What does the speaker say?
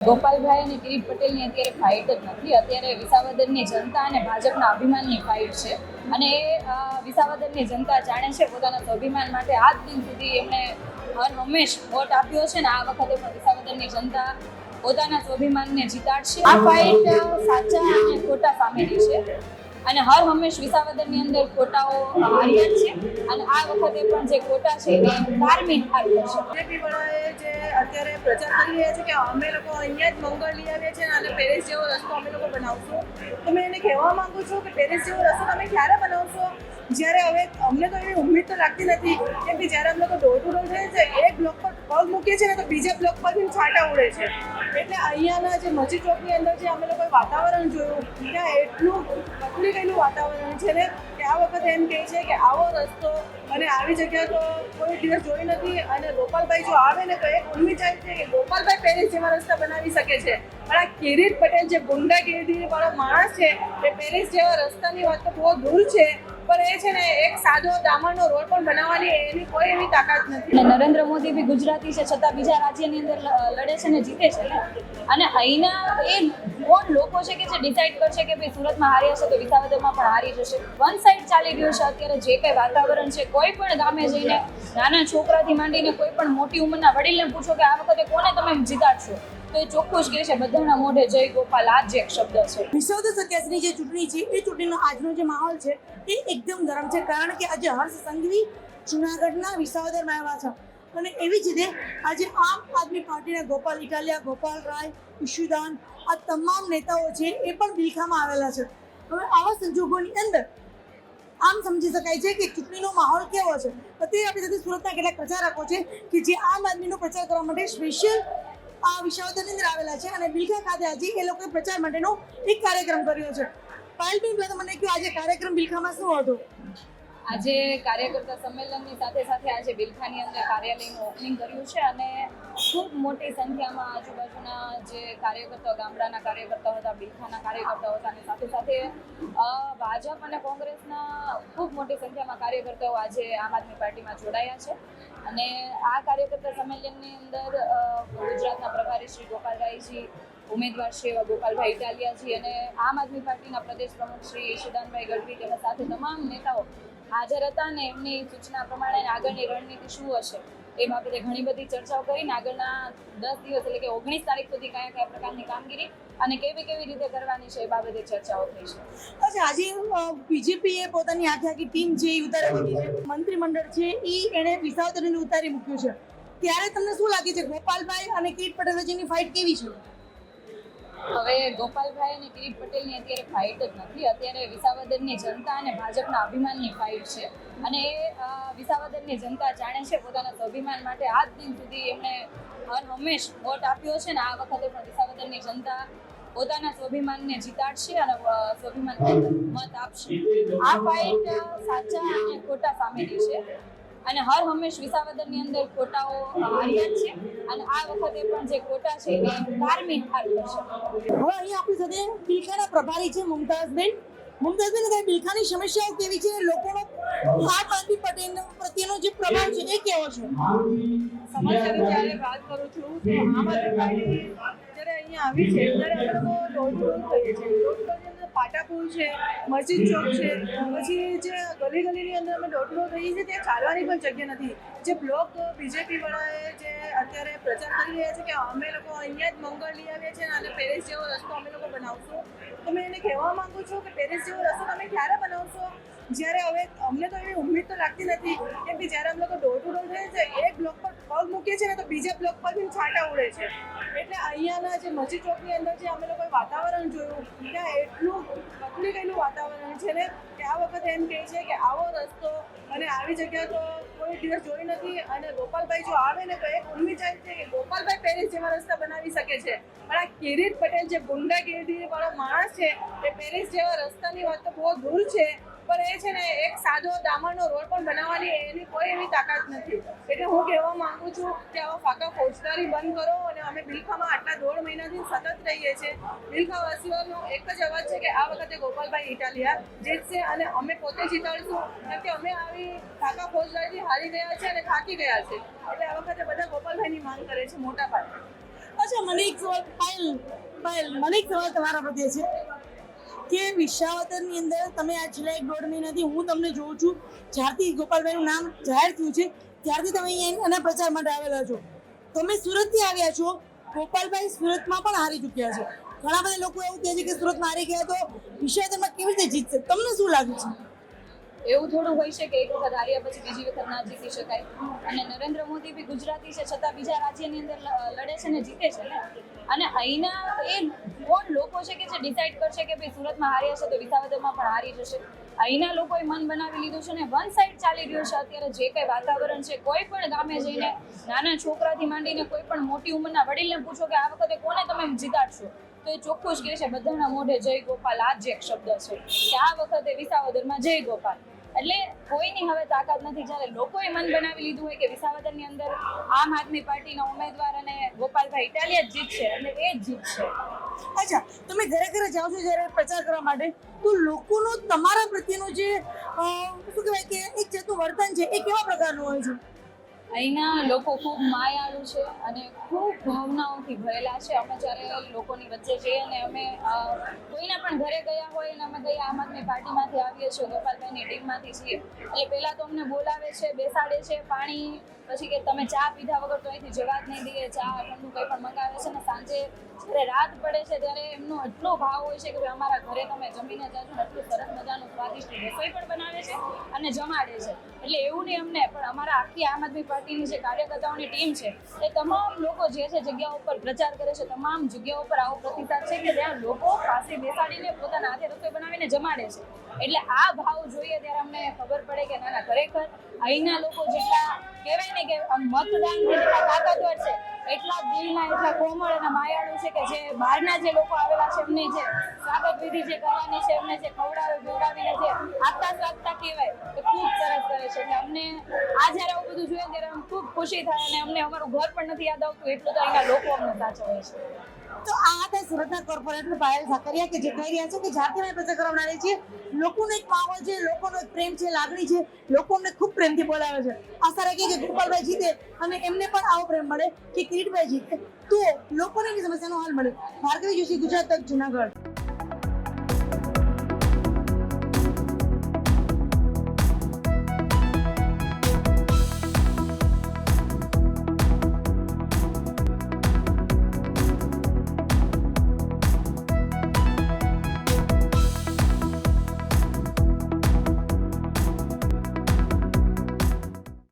ગોપાલભાઈ અને કિરીટ પટેલની અત્યારે ફાઇટ જ નથી. અત્યારે વિસાવદરની જનતા અને ભાજપના અભિમાનની ફાઇટ છે. અને એ વિસાવદરની જનતા જાણે છે પોતાના સ્વાભિમાન માટે આજ દિન સુધી એમણે હર હંમેશ વોટ આપ્યો છે ને આ વખતે પણ વિસાવદરની જનતા પોતાના સ્વાભિમાનને જીતાડશે. આ ફાઇટ સાચા અને ખોટા સામેની છે અને હર હંમેશ વિસાવદરની અંદર ખોટાઓ હાર્યા છે અને આ વખતે પણ જે ખોટા છે એ ધાર્મિક હાર કરશે. બીજેપી વાળાએ જે અત્યારે પ્રચાર કરી રહ્યા છે કે અમે લોકો અહીંયા જ મંગળ લઈ આવ્યા છે અને પેરિસ જેવો રસ્તો અમે લોકો બનાવશું, તો મેં એને કહેવા માંગુ છું કે પેરિસ જેવો રસ્તો તમે ક્યારે બનાવશો? જ્યારે હવે અમને તો એવી ઉમ્મીદ તો લાગતી નથી, કેમ કે જ્યારે અમે લોકો ડોર ટુ ડોર જઈએ છીએ એક બ્લોક પર પગ મૂકીએ છીએ ને તો બીજા બ્લોક પરથી છાંટા ઉડે છે. એટલે અહીંયાના જે મસ્જિદ ચોકની અંદર જે અમે લોકોએ વાતાવરણ જોયું ત્યાં એટલું બદલી ગયેલું વાતાવરણ છે ને કે આ વખતે એમ કહે છે કે આવો રસ્તો અને આવી જગ્યા તો કોઈ દિવસ જોઈ નથી. અને ગોપાલભાઈ જો આવે ને તો એક ઉમ્મીદ જાય છે કે ગોપાલભાઈ પેરિસ જેવા રસ્તા બનાવી શકે છે, પણ આ કિરીટ પટેલ જે ગુંડાગીરી વાળો માણસ છે એ પેરિસ જેવા રસ્તાની વાત તો બહુ દૂર છે, પણ એ છે ને એક સાદો ડામરનો રોડ પણ બનાવવાની એની કોઈ એવી તાકાત નથી. નરેન્દ્ર મોદી બી ગુજરાતી છે છતાં બીજા રાજ્યની અંદર લડે છે ને જીતે છે ને. અને અહીંના એ કોણ લોકો છે કે જે ડિસાઈડ કરશે કે ભાઈ સુરતમાં હારી હશે તો વિસાવદરમાં પણ હારી જશે? વન સાઈડ ચાલી રહ્યું છે અત્યારે જે કંઈ વાતાવરણ છે. કોઈ પણ ગામે જઈને નાના છોકરાથી માંડીને કોઈ પણ મોટી ઉંમરના વડીલને પૂછો કે આ વખતે કોને તમે જીતાડશો તો એ ચોખ્ખું જ કહે છે બધાના મોઢે જય ગોપાલ. આ જ એક શબ્દ છે. વિસાવદર 87ની જે ચૂંટણી છે એ ચૂંટણીનો આજનો જે માહોલ છે એ એકદમ ગરમ છે, કારણ કે આજે હર્ષ સંઘવી જુનાગઢના વિસાવદરમાં આવ્યા છે અને એવી જ રીતે આજે આમ આદમી પાર્ટીના ગોપાલ ઇટાલિયા, ગોપાલ રાય, ઈશુદાન આ તમામ નેતાઓ છે એ પણ બિલખામાં આવેલા છે. હવે આવા સંજોગોની અંદર આમ સમજી શકાય છે કે ચૂંટણીનો માહોલ કેવો છે. અત્યારે આપણી સાથે સુરતના કેટલાક પ્રચારકો છે કે જે આમ આદમીનો પ્રચાર કરવા માટે સ્પેશિયલ આ વિસાવદરની અંદર આવેલા છે અને બિલખા ખાતે આજે એ લોકોએ પ્રચાર માટેનો એક કાર્યક્રમ કર્યો છે. પાયલબેન, મને કહ્યું આજે કાર્યક્રમ બિલખામાં શું હતો? આજે કાર્યકર્તા સંમેલનની સાથે સાથે આજે બિલખાની અંદર કાર્યાલયનું ઓપનિંગ કર્યું છે અને ખૂબ મોટી સંખ્યામાં આજુબાજુના જે કાર્યકર્તાઓ, ગામડાના કાર્યકર્તાઓ હતા, બિલખાના કાર્યકર્તાઓ હતા અને સાથે સાથે ભાજપ અને કોંગ્રેસના ખૂબ મોટી સંખ્યામાં કાર્યકર્તાઓ આજે આમ આદમી પાર્ટીમાં જોડાયા છે. અને આ કાર્યકર્તા સંમેલનની અંદર ગુજરાતના પ્રભારી શ્રી ગોપાલભાઈજી, ઉમેદવાર શ્રી એવા ગોપાલભાઈ ઇટાલિયાજી અને આમ આદમી પાર્ટીના પ્રદેશ પ્રમુખ શ્રી ઈશુદાનભાઈ ગઢવી તેમજ સાથે તમામ નેતાઓ હાજર હતા અને એમની સૂચના પ્રમાણે આગળની રણનીતિ શું હશે એ બાબતે ઘણી બધી ચર્ચાઓ કરીને આગળના 10 દિવસ એટલે કે 19 તારીખ સુધી કયા કયા પ્રકારની કામગીરી અને કેવી રીતે કરવાની છે એ બાબતે ચર્ચાઓ થઈ છે. અચ્છા, આજે બીજેપીએ પોતાની આખી ટીમ છે એ ઉતારી મૂકી છે, મંત્રીમંડળ છે એ એણે વિસાવદરને ઉતારી મૂક્યું છે, ત્યારે તમને શું લાગે છે ગોપાલભાઈ અને કિરીટ પટેલ વચ્ચેની ફાઇટ કેવી છે? હવે ગોપાલભાઈ અને કિરીટ પટેલની અત્યારે ફાઇટ જ નથી. અત્યારે વિસાવદરની જનતા અને ભાજપના અભિમાનની ફાઇટ છે. અને એ વિસાવદરની જનતા જાણે છે પોતાના સ્વાભિમાન માટે આજ દિન સુધી એમણે હર હંમેશ વોટ આપ્યો છે ને આ વખતે પણ વિસાવદરની જનતા પોતાના સ્વાભિમાનને જીતાડશે અને સ્વાભિમાન મત આપશે. આ ફાઇટ સાચા અને ખોટા સામેની છે અને હર હંમેશ વિસાવદરની અંદર ખોટાઓ હાર્યા છે અને આ વખતે પણ જે ખોટા છે એ ધાર્મિક હાર કરશે. હવે અહીંયા આપણી સાથે બિલખાના પ્રભારી છે મુમતાઝબેન. મુમતાઝબેન, બિલખાની સમસ્યાઓ કેવી છે? લોકોનો આમ આદમી પટેલ પ્રત્યેનો જે પ્રભાવ છે એ કેવો છે? સમસ્યાની જ્યારે વાત કરું છું તો આમ આદમી પાર્ટી જ્યારે અહીંયા આવી છે ત્યારે અમે લોકો ડોર ટુ ડોર કહીએ છીએ. ડોર ટુ ડોરની અંદર પાટાપુર છે, મસ્જિદ ચોક છે, પછી જે ગલીની અંદર અમે ડોર ટુ ડોર કહીએ છીએ ત્યાં ચાલવાની પણ જગ્યા નથી. જે બ્લોક બીજેપી વાળાએ જે અત્યારે પ્રચાર કરી રહ્યા છે કે અમે લોકો અહીંયા જ મંગળ લઈ આવ્યા છે અને પેરિસ જેવો રસ્તો અમે લોકો બનાવશું, તો મેં એને કહેવા માંગુ છું કે પેરિસ જેવો રસ્તો તમે ક્યારે બનાવશો? જ્યારે હવે અમને તો એવી ઉમ્મીદ તો લાગતી નથી, કેમ કે જ્યારે અમે લોકો ડોર ટુ ડોર જઈએ છીએ એક બ્લોક પર પગ મૂકીએ છીએ ને તો બીજા બ્લોક પરથી છાંટા ઉડે છે. એટલે અહીંયાના જે મસ્જિદ ચોકની અંદર જે અમે લોકોએ વાતાવરણ જોયું ત્યાં એટલું બદલી ગયેલું વાતાવરણ છે ને કે આ વખતે એમ કહે છે કે આવો રસ્તો અને આવી જગ્યા તો કોઈ દિવસ જોઈ નથી. અને ગોપાલભાઈ જો આવે ને તો એક ઉમ્મીદ જાય છે કે ગોપાલભાઈ પેરિસ જેવા રસ્તા બનાવી શકે છે, પણ આ કિરીટ પટેલ જે ગુંડાગીરી વાળો માણસ છે એ પેરિસ જેવા રસ્તાની વાત તો બહુ દૂર છે, પણ એ છે ને એક સાદો ડામરનો રોડ પણ બનાવવાની એની કોઈ એવી તાકાત નથી. એટલે હું કહેવા માંગુ છું કે આવો ફાકા ફોજદારી બંધ કરો. અને અમે બિલખામાં આટલા 1.5 મહિનાથી સતત રહીએ છીએ. બિલખાવાસીઓનો એક જ અવાજ છે કે આ વખતે ગોપાલભાઈ ઇટાલિયા જીતશે અને અમે પોતે જીતાડીશું, કારણ કે અમે આવી ફાકા ફોજદારીથી હારી ગયા છે અને થાકી ગયા છે. એટલે આ વખતે બધા ગોપાલભાઈની માંગ કરે છે મોટા પાયે. અચ્છા, મને એક સવાલ પાયલ, મને એક સવાલ તમારા પ્રત્યે છે કે વિસાવદરની અંદર તમે આ છેલ્લા 1-1.5 મહિનાથી હું તમને જોઉં છું, જ્યારથી ગોપાલભાઈનું નામ જાહેર થયું છે ત્યારથી તમે અહીંયા એના પ્રચાર માટે આવેલા છો. તમે સુરતથી આવ્યા છો, ગોપાલભાઈ સુરતમાં પણ હારી ચૂક્યા છે. ઘણા બધા લોકો એવું કહે છે કે સુરતમાં હારી ગયા તો વિસાવદરમાં કેવી રીતે જીતશે, તમને શું લાગે છે? એવું થોડું હોય છે કે એક વખત હાર્યા પછી બીજી વખત ના જીતી શકાય. અને નરેન્દ્ર મોદી બી ગુજરાતી છે છતાં બીજા રાજ્યની અંદર લડે છે ને જીતે છે ને. અને અહીંના એ કોણ લોકો છે કે જે ડિસાઈડ કરશે કે ભાઈ સુરતમાં હાર્યા છે તો વિસાવદરમાં પણ હારી જશે? અહીંના લોકોએ મન બનાવી લીધું છે ને વન સાઈડ ચાલી રહ્યું છે અત્યારે જે કંઈ વાતાવરણ છે. કોઈ પણ ગામે જઈને નાના છોકરાથી માંડીને કોઈ પણ મોટી ઉંમરના વડીલને પૂછો કે આ વખતે કોને તમે જીતાડશો, તો એ ચોખ્ખું જ કહે છે બધાના મોઢે જય ગોપાલ. આ જ એક શબ્દ છે કે આ વખતે વિસાવદરમાં જય ગોપાલ. એટલે કોઈની હવે તાકાત નથી. જ્યારે લોકોએ મન બનાવી લીધું હોય કે વિસાવદરની અંદર આમ આદમી પાર્ટીના ઉમેદવાર અને ગોપાલભાઈ ઇટાલિયા જ જીતશે એટલે એ જ જીતશે. અચ્છા, તમે ઘરે ઘરે જાઓ છો જ્યારે પ્રચાર કરવા માટે, તો લોકોનો તમારા પ્રત્યેનો જે શું કહેવાય કે એક જાતનું વર્તન છે એ કેવા પ્રકારનું હોય છે? અહીંના લોકો ખૂબ માયાળુ છે અને ખૂબ ભાવનાઓથી ભરેલા છે. અમે જ્યારે લોકોની વચ્ચે જઈએ ને અમે કોઈના પણ ઘરે ગયા હોય ને અમે ગયા આમ આદમી પાર્ટીમાંથી આવીએ છીએ, ગોપાલભાઈની ટીમમાંથી છીએ, એટલે પહેલાં તો અમને બોલાવે છે, બેસાડે છે, પાણી, પછી કે તમે ચા પીધા વગર તો અહીંથી જવા જ નહીં દઈએ, ચા ઠંડુ કંઈ પણ મંગાવે છે. ને સાંજે જ્યારે રાત પડે છે ત્યારે એમનો એટલો ભાવ હોય છે કે ભાઈ અમારા ઘરે તમે જમીને જાજો ને એટલું સરસ મજાનું સ્વાદિષ્ટ રસોઈ પણ બનાવે છે અને જમાડે છે. એટલે એવું નહીં અમને, પણ અમારા આખી આમ આદમી પાર્ટીની જે કાર્યકર્તાઓની ટીમ છે એ તમામ લોકો જે છે જગ્યાઓ ઉપર પ્રચાર કરે છે, તમામ જગ્યાઓ પર આવો પ્રતિસાદ છે કે ત્યાં લોકો પાસે બેસાડીને પોતાના હાથે રસોઈ બનાવીને જમાડે છે. એટલે આ ભાવ જોઈએ ત્યારે અમને ખબર પડે કે ના ખરેખર અહીંના લોકો જેટલા કહેવાય ને કે મતદાન જેટલા તાકાતવર છે એટલા દિલના, એટલા કોમળ અને માયાળુ છે કે જે બહારના જે લોકો આવેલા છે એમને જે સ્વાગત વિધિ જે કરવાની છે, એમને જે ખવડાવે પીવડાવીને જે આગતા સ્વાગતા કહેવાય એ ખૂબ સરસ કરે છે. એટલે અમને આ જ્યારે આવું બધું જોઈએ ત્યારે અમને ખૂબ ખુશી થાય અને અમને અમારું ઘર પણ નથી યાદ આવતું એટલું તો અહીંના લોકો અમને સાચવે છે. તો આ હતા સુરતના કોર્પોરેટર પાયલ ઝાકરિયા કે જે કહી રહ્યા છે કે જ્યારથી અમે પ્રચાર કરવા આવી છીએ લોકોનો એક માહોલ છે, લોકોનો એક પ્રેમ છે, લાગણી છે, લોકોને ખૂબ પ્રેમથી બોલાવે છે. આશા રાખીએ કે ગોપાલભાઈ જીતે અને એમને પણ આવો પ્રેમ મળે કે કિરીટભાઈ જીતે તો લોકોની સમસ્યાનો હલ મળે. ભાર્ગવી જોશી, ગુજરાત તક, જુનાગઢ.